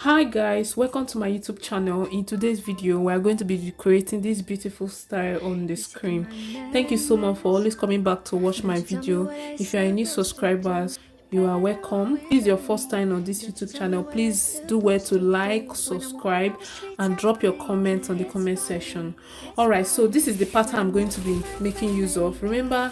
Hi guys, welcome to my YouTube channel. In today's video we are going to be creating this beautiful style on the screen. Thank you so much for always coming back to watch my video. If you are a new subscribers, you are welcome. If this is your first time on this YouTube channel, please do well to like, subscribe and drop your comments on the comment section. Alright, so this is the pattern I'm going to be making use of. Remember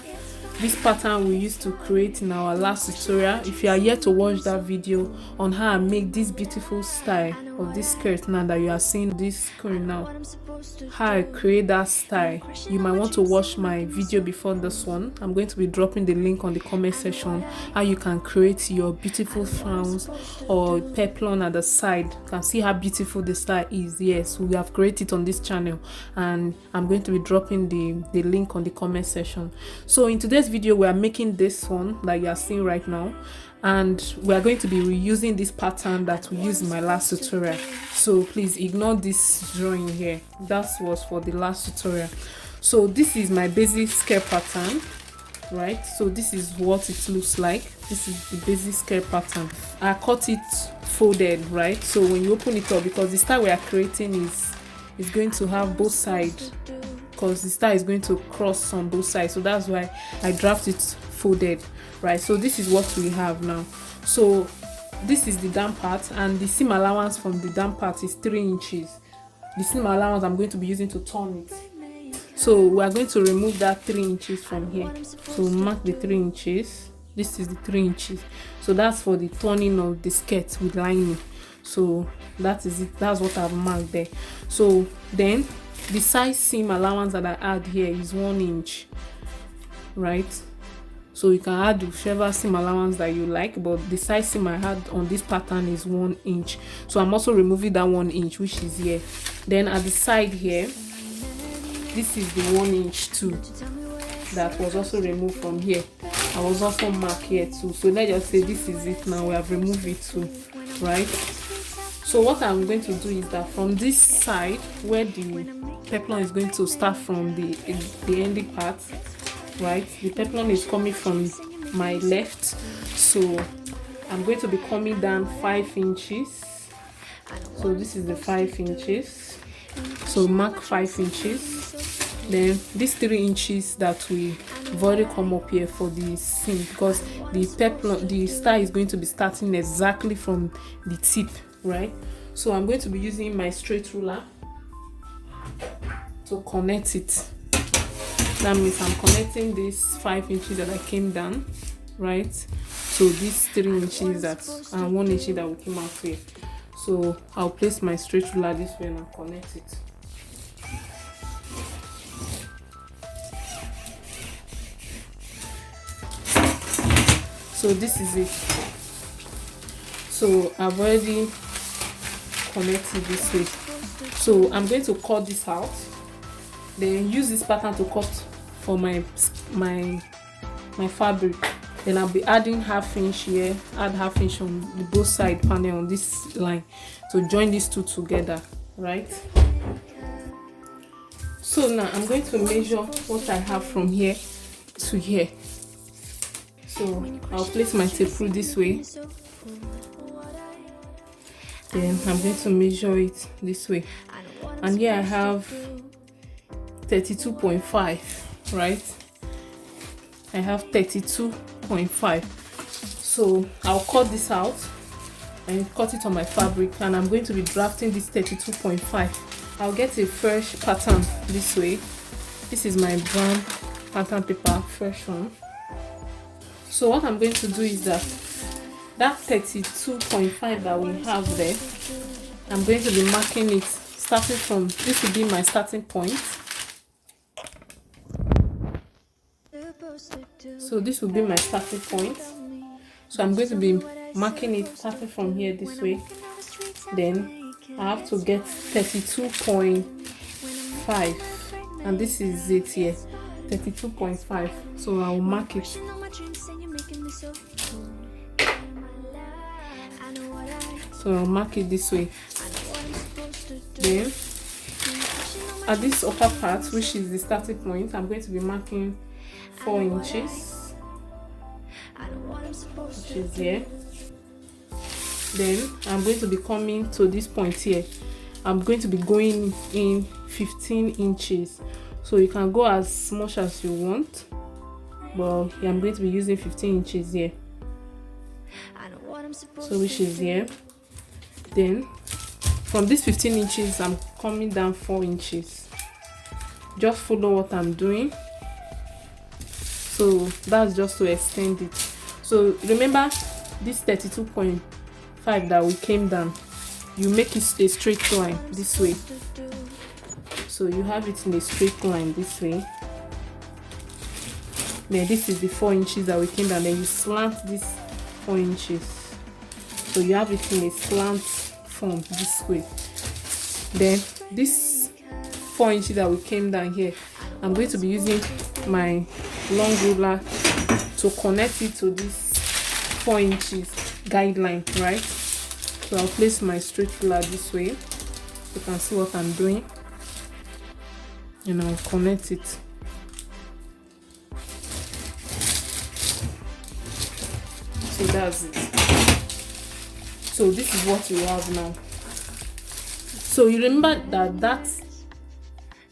this pattern we used to create in our last tutorial. If you are yet to watch that video on how I make this beautiful style of this skirt now that you are seeing this screen now, how I create that style, you might want to watch my video before this one. I'm going to be dropping the link on the comment section how you can create your beautiful frowns or peplum at the side. You can see how beautiful the style is. Yes, we have created it on this channel and I'm going to be dropping the link on the comment section. So in today's video we are making this one that you are seeing right now, and we are going to be reusing this pattern that we used in my last tutorial. So please ignore this drawing here, that was for the last tutorial. So this is my basic skirt pattern, right? So this is what it looks like. This is the basic skirt pattern. I cut it folded, right? So when you open it up, because the style we are creating is going to have both sides, because the style is going to cross on both sides, so that's why I draft it folded, right? So this is what we have now. So this is the down part, and the seam allowance from the down part is 3 inches. The seam allowance I'm going to be using to turn it. So we are going to remove that 3 inches from here. So mark the 3 inches. This is the 3 inches. So that's for the turning of the skirt with lining. So that is it. That's what I've marked there. So then the size seam allowance that I add here is 1 inch, right? So you can add whichever seam allowance that you like, but the size seam I had on this pattern is 1 inch. So I'm also removing that 1 inch, which is here. Then at the side here, this is the 1 inch too that was also removed from here. I was also marked here too. So let's just say this is it now. We have removed it too, right? So what I'm going to do is that from this side where the peplum is going to start from the ending part, right? The peplum is coming from my left, so I'm going to be coming down 5 inches. So this is the 5 inches. So mark 5 inches. Then these 3 inches that we've already come up here for the seam, because the peplum, the style is going to be starting exactly from the tip, right? So I'm going to be using my straight ruler to connect it. That means I'm connecting this 5 inches that I came down, right? So these 3 inches that and 1 inch that will come out here. So I'll place my straight ruler this way and I'll connect it. So this is it. So I've already connected this way. So I'm going to cut this out, then use this pattern to cut for my fabric. Then I'll be adding ½ inch here, add ½ inch on the both side panel on this line to join these two together, right? So now I'm going to measure what I have from here to here. So I'll place my tape rule this way. Then I'm going to measure it this way, and here I have 32.5, right? I have 32.5. So I'll cut this out and cut it on my fabric, and I'm going to be drafting this 32.5. I'll get a fresh pattern this way. This is my brown pattern paper, fresh one. So what I'm going to do is that 32.5 that we have there, I'm going to be marking it starting from, this will be my starting point. So this will be my starting point. So I'm going to be marking it starting from here this way. Then I have to get 32.5, and this is it here, 32.5. So I will mark it. So I'll mark it this way. Then at this upper part, which is the starting point, I'm going to be marking 4 inches, which is here. Then I'm going to be coming to this point here. I'm going to be going in 15 inches, so you can go as much as you want, but yeah, I'm going to be using 15 inches here, so which is here. Then from this 15 inches I'm coming down 4 inches. Just follow what I'm doing. So that's just to extend it. So remember this 32.5 that we came down, you make it a straight line this way. So you have it in a straight line this way. Then this is the 4 inches that we came down, then you slant this 4 inches. So you have it in a slant form this way. Then this 4 inches that we came down here, I'm going to be using my long ruler to connect it to this 4 inches guideline, right? So I'll place my straight ruler this way. You can see what I'm doing, and I'll connect it. So that's it. So this is what we have now. So you remember that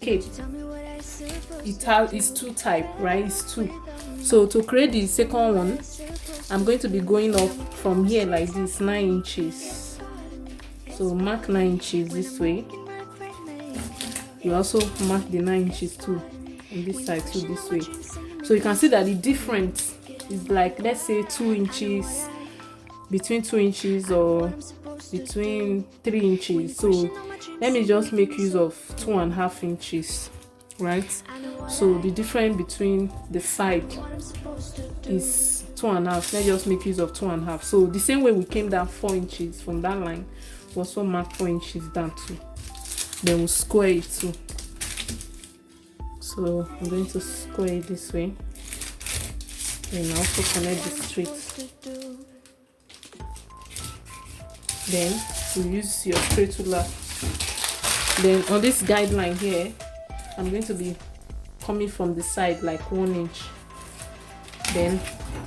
cape, it's two type, right? It's two. So to create the second one, I'm going to be going up from here like this, 9 inches. So mark 9 inches this way. You also mark the 9 inches too on this side too, this way. So you can see that the difference is like, let's say 2 inches, between 2 inches or between 3 inches. So let me just make use of 2.5 inches, right? So the difference between the side is 2.5. Let's just make use of 2.5. So the same way we came down 4 inches from that line, we also mark 4 inches down too. Then we'll square it too. So I'm going to square it this way. Then also connect the straight. Then you use your straight ruler. Then on this guideline here, I'm going to be coming from the side like 1 inch. Then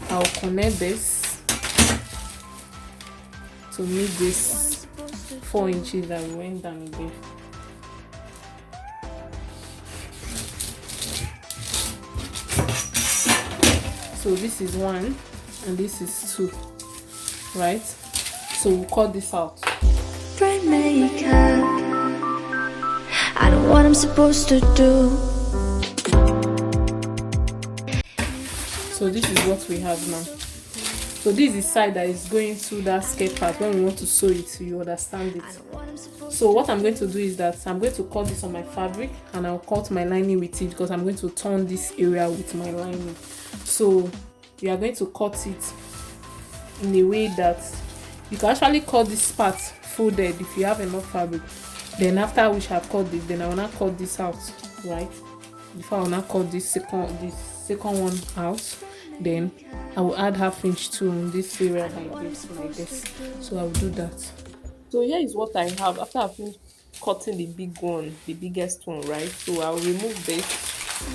I'll connect this to meet this 4 inches that we went down again. So this is 1 and this is 2, right? So we'll cut this out. Rainmaker, I know what I'm supposed to do. So this is what we have now. So this is the side that is going through that skirt part. When we want to sew it, you understand it. So what I'm going to do is that I'm going to cut this on my fabric, and I'll cut my lining with it, because I'm going to turn this area with my lining. So we are going to cut it in a way that you can actually cut this part folded if you have enough fabric. Then after which I've cut this, then I will not cut this out, right? Before I will not cut this second one out, then I will add 1/2 inch to this area like this. So I will do that. So here is what I have after I've finished cutting the big one, the biggest one, right? So I'll remove this,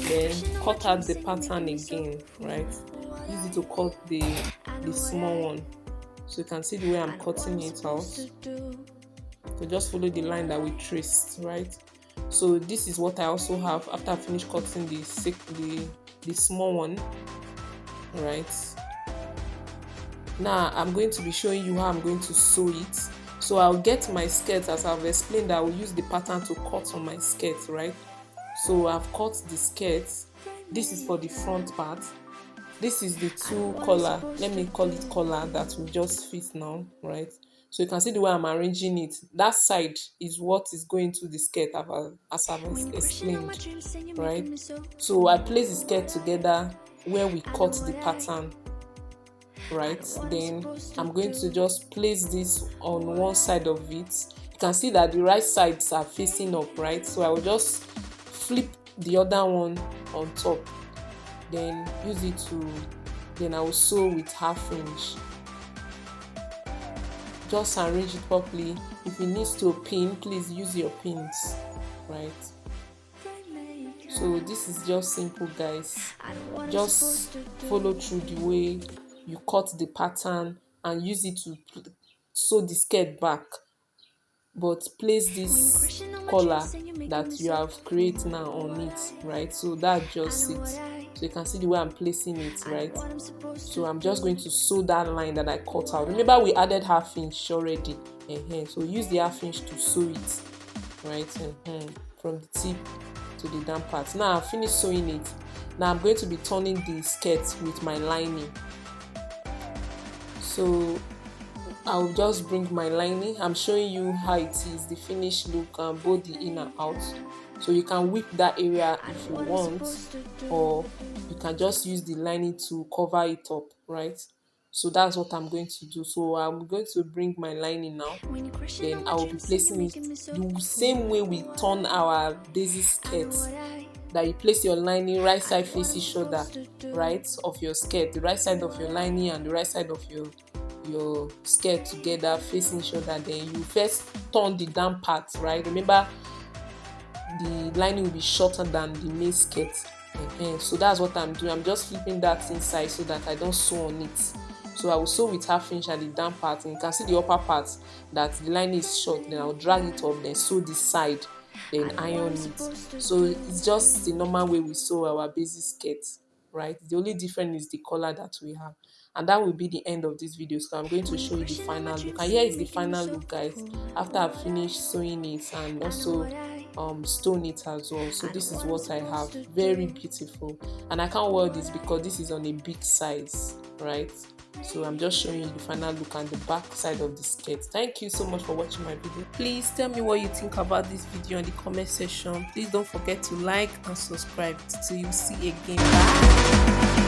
then cut out the pattern again, right? Use it to cut the small one. So you can see the way I'm cutting it out. So just follow the line that we traced, right? So this is what I also have after I finish cutting the small one, right? Now I'm going to be showing you how I'm going to sew it. So I'll get my skirt, as I've explained, I will use the pattern to cut on my skirt, right? So I've cut the skirt. This is for the front part. This is the 2 collar, let me call it collar, that will just fit now, right? So you can see the way I'm arranging it. That side is what is going to the skirt, as I've explained, right? So I place the skirt together where we cut the pattern, right? Then I'm going to just place this on one side of it. You can see that the right sides are facing up, right? So I will just flip the other one on top, then use it to, then I will sew with 1/2 inch. Just arrange it properly. If it needs to pin, please use your pins, right? So this is just simple, guys. Just follow through the way you cut the pattern and use it to sew the skirt back, but place this collar that you have created now on it, right? So that's just it. So you can see the way I'm placing it, right? So I'm just going to sew that line that I cut out. Remember we added half inch already. So use the half inch to sew it, right? From the tip to the down part. Now I've finished sewing it. Now I'm going to be turning the skirt with my lining. So I'll just bring my lining. I'm showing you how it is, the finished look, and both the in and out. So you can whip that area if you want, or you can just use the lining to cover it up, right? So that's what I'm going to do. So I'm going to bring my lining now. Then I will be placing it the same way we turn our basic skirts, that you place your lining right side face each other, right, of your skirt, the right side of your lining and the right side of your skirt together facing each other. Then you first turn the down part, right? Remember the lining will be shorter than the main skirt. So that's what I'm doing. I'm just flipping that inside so that I don't sew on it. So I will sew with half inch at the down part, and you can see the upper part that the lining is short. Then I'll drag it up, then sew this side, then iron it. So it's just the normal way we sew our basic skirt, right? The only difference is the color that we have. And that will be the end of this video. So I'm going to show you the final look, and here is the final look, guys, after I've finished sewing it and also stone it as well. So this is what I have. Very beautiful, and I can't wear this because this is on a big size, right? So I'm just showing you the final look and the back side of the skirt. Thank you so much for watching my video. Please tell me what you think about this video in the comment section. Please don't forget to like and subscribe. Till you see again. Bye.